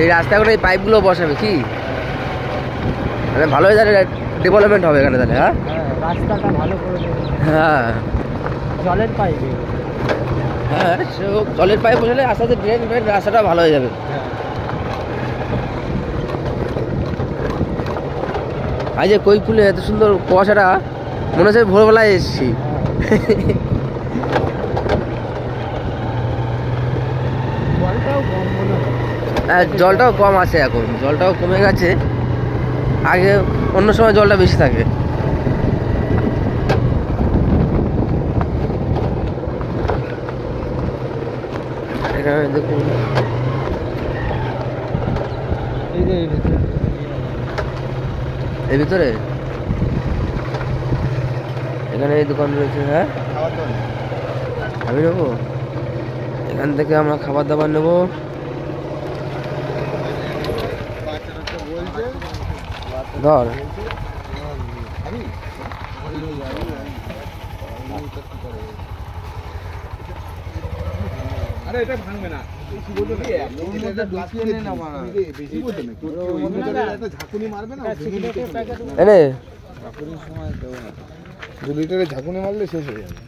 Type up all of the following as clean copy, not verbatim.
এই রাস্তাগুলো এই পাইপগুলো বসাবে কি মানে ভালো হয়ে যাবে, ডেভেলপমেন্ট হবে এখানে তাহলে। হ্যাঁ রাস্তাটা ভালো করে দেবে। হ্যাঁ জলের পাইপ, হ্যাঁ জলের পাইপ বসালে আস্তে আস্তে ড্রেন রাস্তাটা ভালো হয়ে যাবে। আজ যে কই ফুলে এত সুন্দর কুয়াশাটা, মনে হচ্ছে ভোরবেলায় এসেছি। হ্যাঁ জলটাও কম আছে এখন, জলটাও কমে গেছে, আগে অন্য সময় জলটা বেশি থাকে। এখানে দেখুন এর ভিতরে এখানে এই দোকান রয়েছে। হ্যাঁ আমি নেবো, এখান থেকে আমরা খাবার দাবার নেবো। ধর আরে এটা ভাঙবে না, ঝাঁকুনি মারবে না, 2 লিটারের ঝাঁকুনি মারলে শেষ হয়ে যাবে।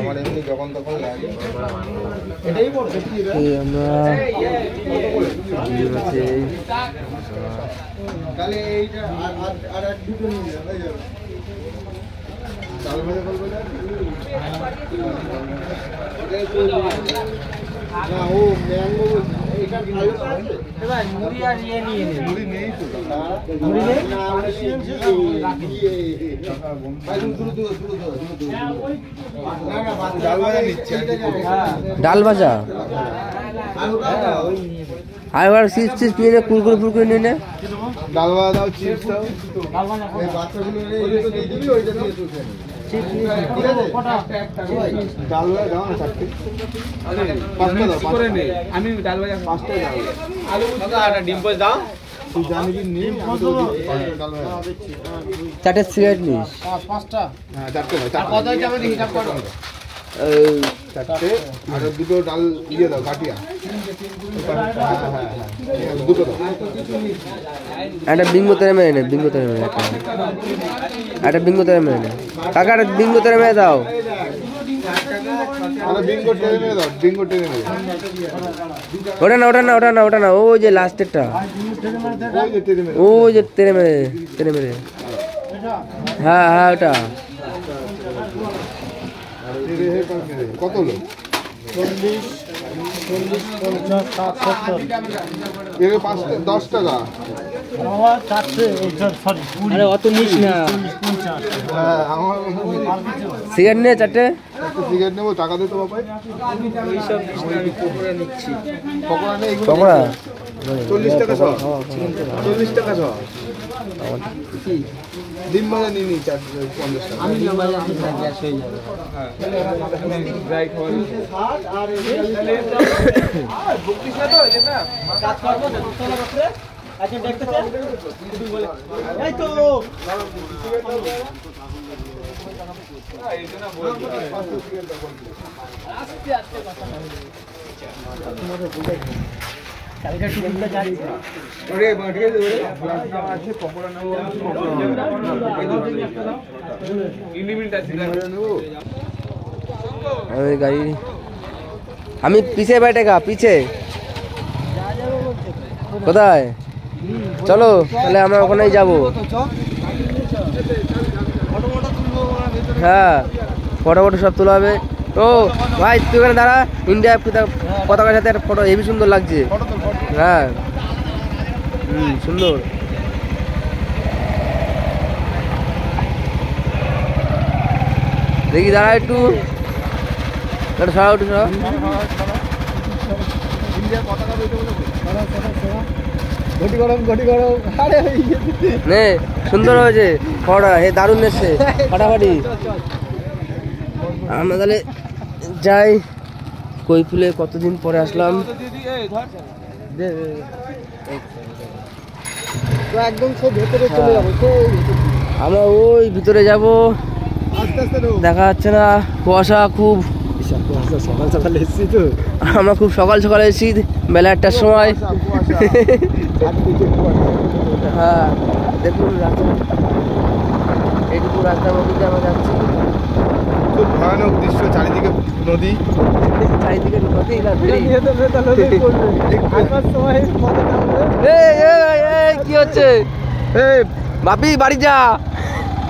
আমার এমনি যখন তখন লাগে এটাই বলছে কি তাহলে এইটা আর এক দুটো নিয়ে হয়ে যাবে। চাল ভাজা বলবো না ও ম্যাঙ্গো এটা এবার মুড়ি আর ইয়ে নিয়ে নে, মুড়ি নেই তো, মুড়ি নেই না ডাল ভাজা নিচ্ছে, ডাল ভাজা আর এবার চিপস চিপস নিয়ে নে, কুরকুরে ফুরকুরে নিয়ে নে। ডাল ভাজা দাও, চিপস দাও, এই বাচ্চাগুলো দিয়ে দিবি, ওইটা দিয়ে তুই খেয়ে ডাল ভাজা দাও না 4টে, 5টা দাও, 5 করে নে। আমি ডাল ভাজা 5টা দাও, আলু দাও আর ডিম পোচ দাও। তুই জানিবি নি ডাল ভাজা 4টে সিগারেট নিস। 5টা হ্যাঁ 4টে দাও, কত হইছে আমাদের হিসাব করো। 4টে আর দুটো ডাল দিয়ে দাও কাটিয়া, হ্যাঁ দুটো দাও। একটা বিঙ্গো তেরে মেরে নে, বিঙ্গো তেরে মেরে একটা বিঙ্গো তেরে মেরে নে কাকা, একটা বিঙ্গো তেরে মেরে দাও। বিঙ্গো টেনে মেরে দাও, বিঙ্গো টেনে মেরে ওটা না ওটা না ওটা না ওটা না, ওই যে লাস্টেরটা, ওই যে টেনে মেরে, ওই যে তেরে মেরে হ্যাঁ হ্যাঁ ওটা। কত লোক? 40, 50, 60, 70 এর 10 টাকা। আরে অত নিস না, হ্যাঁ আমার সিগারেট নিয়ে 4টে সিগারেট নেবো, টাকা দে তো বাবাই। পকোড়া নেই, পকোড়া 40 টাকা সব, 40 টাকা সব। ডিম ভাজা নিয়ে নি 50 টাকা। আমি মোবাইলে গ্যাস হয়ে যাবে। ড্রাই খাওয়া আর বুকিস না তো এটা কাজ করব তো তোলা রাত্রে। আচ্ছা দেখতেছেন এই তো এই জন্য বলছি আস্তে আস্তে কথা তোমাদের বুঝাই কালকে টিমটা যাচ্ছে ওরে বাড়িয়ে দে ওরে আছে পকোড়া নাও, ইন্ডিমিনিট আছে নেবো আমি গাড়ি, আমি পিছে बैठेगा পিছে। কোথায়? চলো তাহলে আমরা ওখানেই যাবো। হ্যাঁ ফটো ফটো সব তোলা হবে। ও ভাই তুই ওখানে দাঁড়া, ইন্ডিয়া পতাকার সাথে একটা ফটো হেবি সুন্দর লাগছে। হ্যাঁ সুন্দর। দেখি দাঁড়া একটু, সরা একটু সরা। ইন্ডিয়ার পতাকা বইতে বলে ঘটি গরম আরে নে সুন্দর হয়েছে ফটোটা, হে দারুণ এসছে ফাটাফাটি। আমরা তাহলে যাই, কৈফুলে কতদিন পরে আসলাম। একদম সব ভেতরে চলে যাবো, সেই আমরা ওই ভিতরে যাব, আস্তে আস্তে ঢোক। দেখা যাচ্ছে না, কুয়াশা খুব। সকাল সকাল এসেছি তো, আমরা খুব সকাল সকাল এসেছি, বেলা 1টার সময়। হ্যাঁ দেখুন রাস্তা, এইটুকু রাস্তার মধ্যে দিয়ে আমরা যাচ্ছি। খুব ভয়ানক দৃশ্য, চারিদিকে নদী, চারিদিকে নদী না ফেরি। কি হচ্ছে বাপি, বাড়ি যা।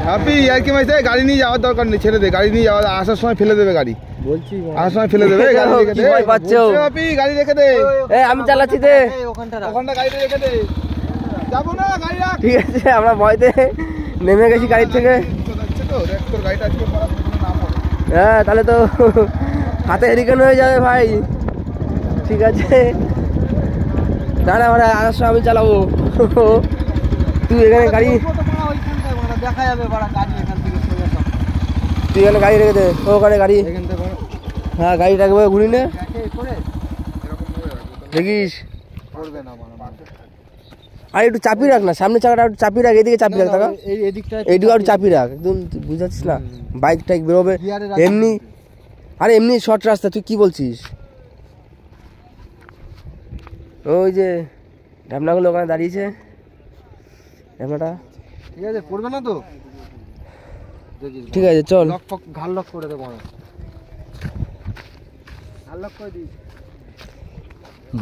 হ্যাপি আর কি মাইছে, গাড়ি নিয়ে যাওয়ার দরকার নেই, ছেড়ে দে, গাড়ি নিয়ে যাওয়ার, আসার সময় ফেলে দেবে গাড়ি, বলছি আসার সময় ফেলে দেবে গাড়ি, রেখে দে। কি ভয় পাচ্ছো? হ্যাপি গাড়ি রেখে দে, আমি চালাচ্ছি দে। ওখানটা গাড়িটা রেখে দে, যাবো না, গাড়ি রাখ। ঠিক আছে, আমরা ভয়তে নেমে গেছি গাড়ি থেকে। যাচ্ছে তো, দেখ তোর গাড়িটা আজকে পড়া না পড়ে। হ্যাঁ তাহলে তো হাতে হেরিকেন হয়ে যাবে ভাই। ঠিক আছে, না না আমরা আসার সময় আমি চালাবো, তুই এখানে গাড়ি, দেখা যাবে গাড়ি এখান থেকে সোজা সব। তুই এখানে গাড়ি রেখে দে, ওখানে গাড়ি। এখান থেকে হ্যাঁ গাড়ি রাখবে, ঘুরি নে করে দেখিস। করবে না আর একটু চাপি রাখ না, সামনে চাকাটা একটু চাপি রাখ, এদিকে চাপি রাখ, টাকা এই এদিকটা এইটুকু একটু চাপি রাখ, একদম বুঝাচ্ছিস না, বাইক টাইক বেরোবে এমনি। আরে এমনি শর্ট রাস্তা, তুই কি বলছিস? ওই যে ঢামনাগুলো ওখানে দাঁড়িয়েছে, ঢামনাটা ঠিক আছে, পড়বে না তো? ঠিক আছে চল। লক ফক ঘাল লক করে দেবো, ঘাল লক করে দিই।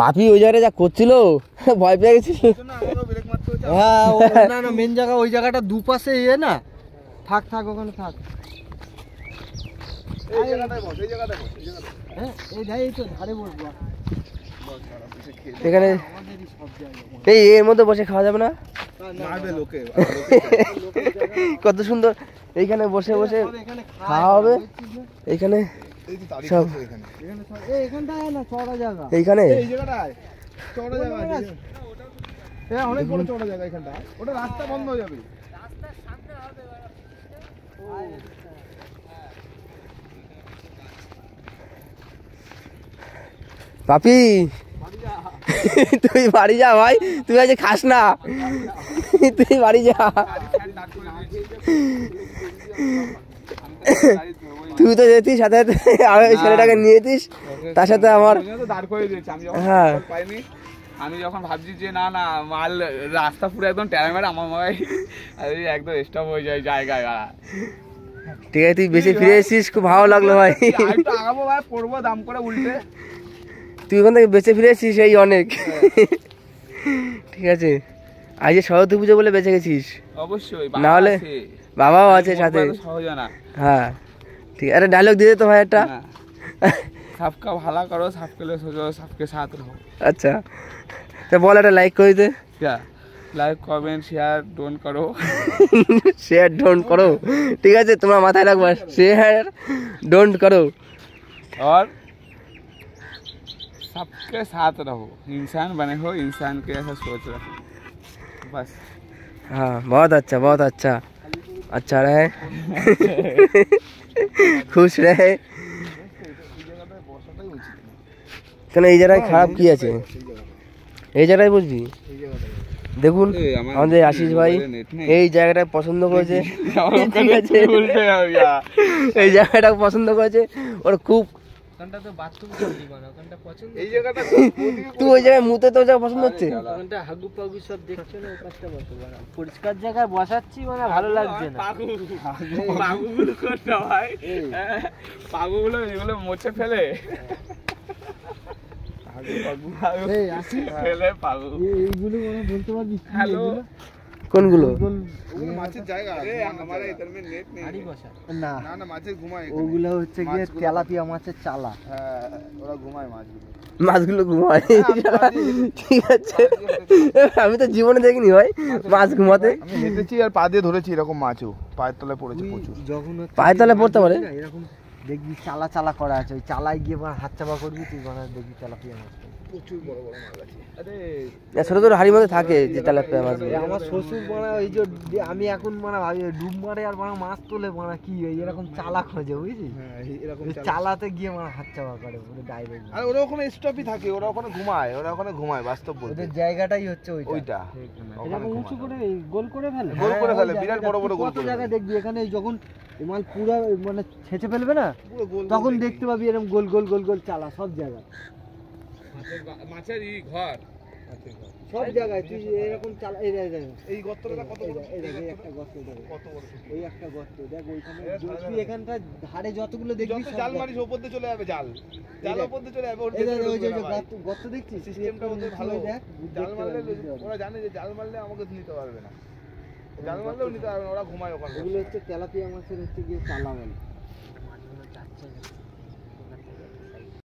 বাপি ওই জায়গাটা যা করছিল, ভয় পেয়ে গেছিল। হ্যাঁ না না, মেন জায়গা ওই জায়গাটা দুপাশে ইয়ে না, থাক ওখানে থাক। এই জায়গাটায় বস, এই জায়গাটায় বস, এই জায়গাটায়। হ্যাঁ এই যাই, এই তো ধারে বসবো। এখানে এই এর মধ্যে বসে খাওয়া যাবে না? মারবে লোকে, কত সুন্দর, এইখানে বসে বসে খাওয়া হবে। এইখানে এই যে তারিখ সব আছে এখানে, এখানটায় না চড়া জায়গা, এইখানে এই জায়গাটায় চড়া জায়গা আছে, অনেক বড় চড়া জায়গা এখানটা, ওটা রাস্তা বন্ধ হয়ে যাবে। বাপি তুই বাড়ি যা ভাই, তুই আজ খাস না, তুই বাড়ি যা। তুই তো যেতিস সাথে সাথে, আমি ওই ছেলেটাকে নিয়ে যেতিস, তার সাথে আমার দাঁড় করে দিয়েছি আমি, যখন হ্যাঁ পাইনি, আমি যখন ভাবছি যে না না মাল রাস্তা পুরো একদম ট্যারা মেরে, আমার মামাই একদম স্টপ হয়ে যায় জায়গায়। ঠিক আছে, তুই বেশি ফিরে এসেছিস, খুব ভালো লাগলো ভাই। একটু আগাবো ভাই, পড়বো দাম করে উল্টে। তুই ওখান থেকে বেঁচে ফিরে এসেছিস, এই অনেক। ঠিক আছে, আজ যে সরস্বতী পুজো বলে বেঁচে গেছিস। অবশ্যই, না হলে বাবাও আছে সাথে। সহজ না। হ্যাঁ ঠিক আছে, ডায়লগ দিয়ে দে তো ভাই একটা। सबका भला करो, सबके लिए सोचो, सबके साथ रहो। আচ্ছা তো বল, একটা লাইক করে দে। क्या লাইক কমেন্ট শেয়ার ডোন্ট করো, শেয়ার ডোন্ট করো, ঠিক আছে তোমরা মাথায় রাখবা, শেয়ার ডোন্ট করো। और सबके साथ रहो, इंसान बने हो, इंसान के ऐसा सोच रखो बस। हाँ बहुत अच्छा, बहुत अच्छा, अच्छा रहे, खुश रहे। কেন এই জায়গায় খারাপ কি আছে? এই জায়গায় বুঝবি, দেখুন আমাদের আশিস ভাই এই জায়গাটা পছন্দ করেছে, ঠিক আছে এই জায়গাটা পছন্দ করেছে, ওর খুব। এই জায়গাটা তুই ওই জায়গায় মুতে তো জায়গা পছন্দ হচ্ছে, হাগু পাগু সব দেখছো না, ওখানটা বসো, পরিষ্কার জায়গায় বসাচ্ছি, মানে ভালো লাগছে না। পাগুগুলো করতে ভাই, পাগুগুলো এগুলো মোছে ফেলে, এইগুলো মানে বলতে পারবি হ্যালো কোনগুলো? মাছের জায়গা, আমাদের इधर में नेट नहीं না না না, মাছের ঘুমায়, ওগুলো হচ্ছে গিয়ে তেলাপিয়া মাছের চালা। হ্যাঁ ওরা ঘুমায় মাছগুলো, মাছগুলো ঘুমায়, ঠিক আছে আমি তো জীবনে দেখিনি ভাই মাছ ঘুমাতে। আমি হেঁটেছি আর পা দিয়ে ধরেছি, এরকম মাছও পায়ের তলায় পড়েছে প্রচুর। যখন পায়ের তলায় পড়তে পারে এরকম দেখবি চালা চালা করা আছে, ওই চালায় গিয়ে হাত চাপা করবি, তুই দেখবি তেলাপিয়া মাছ। প্রচুর বড় বড় মাছ আছে। আরে ছোট ছোট হাড়ির মধ্যে থাকে যে তেলাপিয়া মাছ। আমার শ্বশুর মানে ওই যে আমি এখন মানে ভাবি ডুব মারে আর মানে মাছ তোলে মানে কি এরকম চালা খোঁজে বুঝছিস? হ্যাঁ এরকম চালাতে গিয়ে মানে হাত চাপা করে পুরো ডাইরেক্ট। আর ওরা ওখানে স্টপই থাকে, ওরা ওখানে ঘুমায় বাস্তব বলতে। ওদের জায়গাটাই হচ্ছে ওইটা। ওখানে উঁচু করে গোল করে ফেলে, গোল করে ফেলে, বিরাট বড় বড় গোল কত করে জায়গা ফেলে। দেখবি এখানে যখন মাল পুরো মানে ছেঁচে ফেলবে না পুরো গোল তখন দেখতে পাবি এরকম গোল গোল গোল গোল চালা সব জায়গায়, মাছের ঘর সব জায়গায় তুই এরকম চালা। এই গর্তটা কত বড়, এই একটা গর্ত দেখ, কত বড়। এই একটা গর্ত দেখ ওইখানে তুই এখানটা ধারে যতগুলো দেখবি যত জাল মারিস ওপর দিয়ে চলে যাবে, জাল ওপর দিয়ে চলে যাবে। ওর এই ভেতরে ওই যে ঢুকবে না ভাই। গর্ত দেখছিস সিস্টেমটা ওদের ভালো। দেখ জাল মারলে ওরা জানে যে জাল মারলে আমাকে নিতে পারবে না, জাল মারলেও নিতে পারবে না, ওরা ঘুমায় ওখানে। এগুলো হচ্ছে তেলাপিয়া মাছের হচ্ছে গিয়ে চালা বলে।